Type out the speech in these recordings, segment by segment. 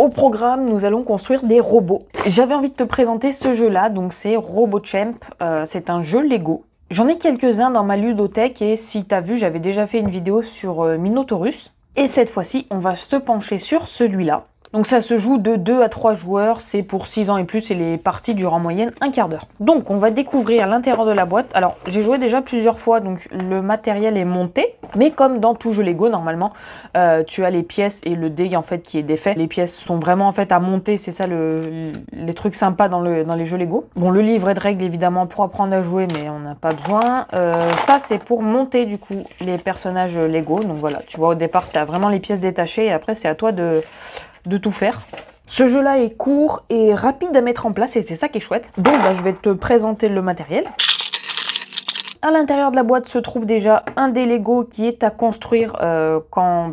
Au programme, nous allons construire des robots. J'avais envie de te présenter ce jeu-là, donc c'est RoboChamp. C'est un jeu Lego. J'en ai quelques-uns dans ma ludothèque et si t'as vu, j'avais déjà fait une vidéo sur Minotaurus. Et cette fois-ci, on va se pencher sur celui-là. Donc ça se joue de 2 à 3 joueurs, c'est pour 6 ans et plus et les parties durent en moyenne un quart d'heure. Donc on va découvrir l'intérieur de la boîte. Alors j'ai joué déjà plusieurs fois, donc le matériel est monté. Mais comme dans tout jeu Lego, normalement, tu as les pièces et le dé en fait qui est défait. Les pièces sont vraiment en fait à monter, c'est ça les trucs sympas dans les jeux Lego. Bon, le livret de règles évidemment pour apprendre à jouer, mais on n'a pas besoin. Ça c'est pour monter du coup les personnages Lego. Donc voilà, tu vois au départ tu as vraiment les pièces détachées et après c'est à toi de tout faire. Ce jeu-là est court et rapide à mettre en place et c'est ça qui est chouette. Donc je vais te présenter le matériel. À l'intérieur de la boîte se trouve déjà un dé Lego qui est à construire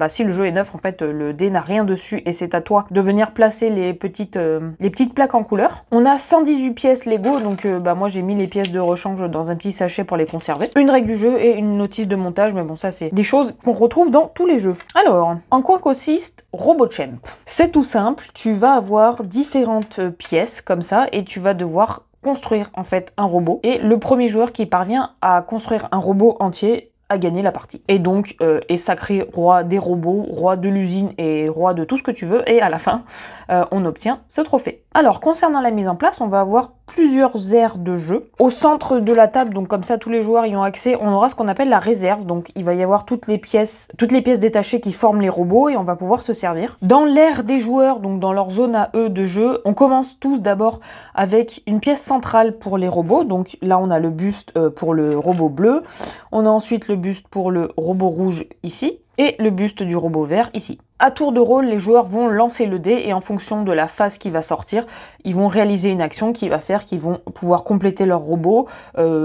si le jeu est neuf, en fait le dé n'a rien dessus et c'est à toi de venir placer les petites plaques en couleur. On a 118 pièces Lego, donc moi j'ai mis les pièces de rechange dans un petit sachet pour les conserver. Une règle du jeu et une notice de montage, mais bon ça c'est des choses qu'on retrouve dans tous les jeux. Alors, en quoi consiste RoboChamp? C'est tout simple, tu vas avoir différentes pièces comme ça et tu vas devoir construire en fait un robot et le premier joueur qui parvient à construire un robot entier a gagné la partie. Et donc est sacré roi des robots, roi de l'usine et roi de tout ce que tu veux et à la fin on obtient ce trophée. Alors concernant la mise en place, on va avoir plusieurs aires de jeu. Au centre de la table, donc comme ça tous les joueurs y ont accès, on aura ce qu'on appelle la réserve. Donc il va y avoir toutes les pièces détachées qui forment les robots et on va pouvoir se servir. Dans l'aire des joueurs, donc dans leur zone à eux de jeu, on commence tous d'abord avec une pièce centrale pour les robots. Donc là on a le buste pour le robot bleu. On a ensuite le buste pour le robot rouge ici et le buste du robot vert ici. À tour de rôle, les joueurs vont lancer le dé et en fonction de la phase qui va sortir, ils vont réaliser une action qui va faire qu'ils vont pouvoir compléter leur robot,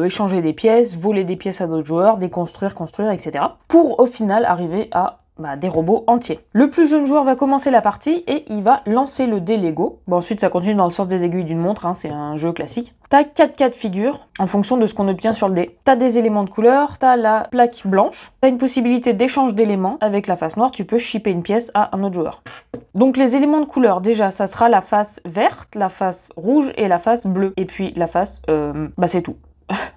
échanger des pièces, voler des pièces à d'autres joueurs, déconstruire, construire, etc. Pour au final arriver à des robots entiers. Le plus jeune joueur va commencer la partie et il va lancer le dé Lego. Bon, ensuite ça continue dans le sens des aiguilles d'une montre, c'est un jeu classique. T'as 4 cas de figure en fonction de ce qu'on obtient sur le dé. T'as des éléments de couleur, t'as la plaque blanche, t'as une possibilité d'échange d'éléments. Avec la face noire, tu peux shipper une pièce à un autre joueur. Donc les éléments de couleur, déjà ça sera la face verte, la face rouge et la face bleue. Et puis la face, c'est tout.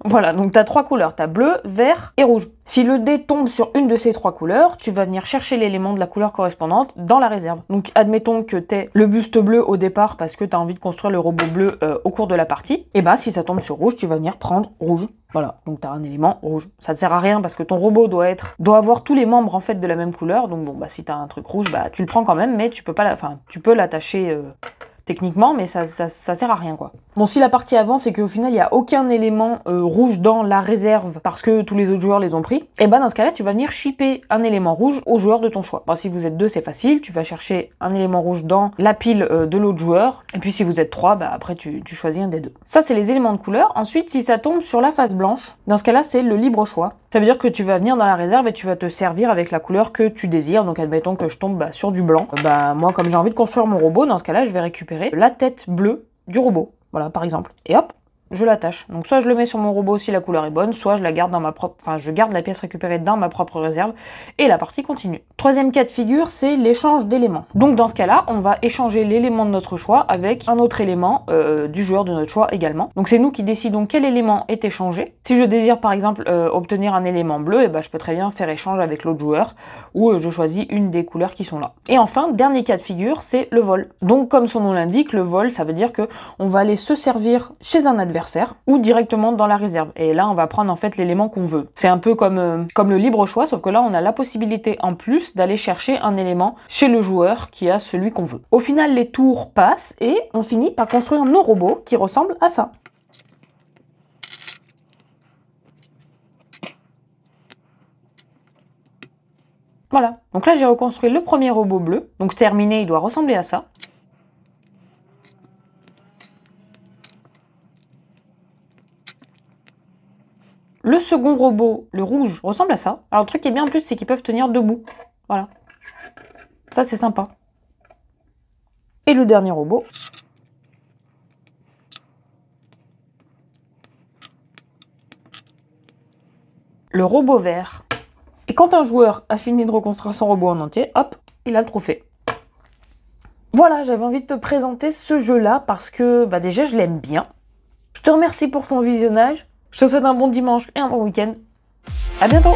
Voilà, donc tu as 3 couleurs, tu as bleu, vert et rouge. Si le dé tombe sur une de ces 3 couleurs, tu vas venir chercher l'élément de la couleur correspondante dans la réserve. Donc admettons que tu aies le buste bleu au départ parce que tu as envie de construire le robot bleu au cours de la partie, et si ça tombe sur rouge, tu vas venir prendre rouge. Voilà, donc tu as un élément rouge. Ça ne sert à rien parce que ton robot doit avoir tous les membres en fait de la même couleur, donc si tu as un truc rouge, tu le prends quand même, mais tu peux pas tu peux l'attacher techniquement, mais ça sert à rien quoi. Bon, si la partie avance et qu'au final il n'y a aucun élément rouge dans la réserve parce que tous les autres joueurs les ont pris, et dans ce cas-là tu vas venir shipper un élément rouge au joueur de ton choix. Si vous êtes 2 c'est facile, tu vas chercher un élément rouge dans la pile de l'autre joueur, et puis si vous êtes 3, après tu choisis un des 2. Ça c'est les éléments de couleur. Ensuite si ça tombe sur la face blanche, dans ce cas-là c'est le libre choix. Ça veut dire que tu vas venir dans la réserve et tu vas te servir avec la couleur que tu désires. Donc admettons que je tombe sur du blanc. Moi comme j'ai envie de construire mon robot, dans ce cas-là je vais récupérer la tête bleue du robot. Voilà, par exemple. Et hop, je l'attache. Donc soit je le mets sur mon robot si la couleur est bonne, soit je la garde dans ma propre... je garde la pièce récupérée dans ma propre réserve et la partie continue. Troisième cas de figure, c'est l'échange d'éléments. Donc dans ce cas-là, on va échanger l'élément de notre choix avec un autre élément du joueur de notre choix également. Donc c'est nous qui décidons quel élément est échangé. Si je désire par exemple obtenir un élément bleu, je peux très bien faire échange avec l'autre joueur ou je choisis une des couleurs qui sont là. Et enfin, dernier cas de figure, c'est le vol. Donc comme son nom l'indique, le vol, ça veut dire que on va aller se servir chez un adversaire ou directement dans la réserve. Et là, on va prendre en fait l'élément qu'on veut. C'est un peu comme le libre choix, sauf que là, on a la possibilité en plus d'aller chercher un élément chez le joueur qui a celui qu'on veut. Au final, les tours passent et on finit par construire nos robots qui ressemblent à ça. Voilà. Donc là, j'ai reconstruit le premier robot bleu. Donc terminé, il doit ressembler à ça. Le second robot, le rouge, ressemble à ça. Alors le truc qui est bien en plus, c'est qu'ils peuvent tenir debout. Voilà. Ça, c'est sympa. Et le dernier robot. Le robot vert. Et quand un joueur a fini de reconstruire son robot en entier, hop, il a le trophée. Voilà, j'avais envie de te présenter ce jeu-là parce que déjà je l'aime bien. Je te remercie pour ton visionnage. Je te souhaite un bon dimanche et un bon week-end. À bientôt!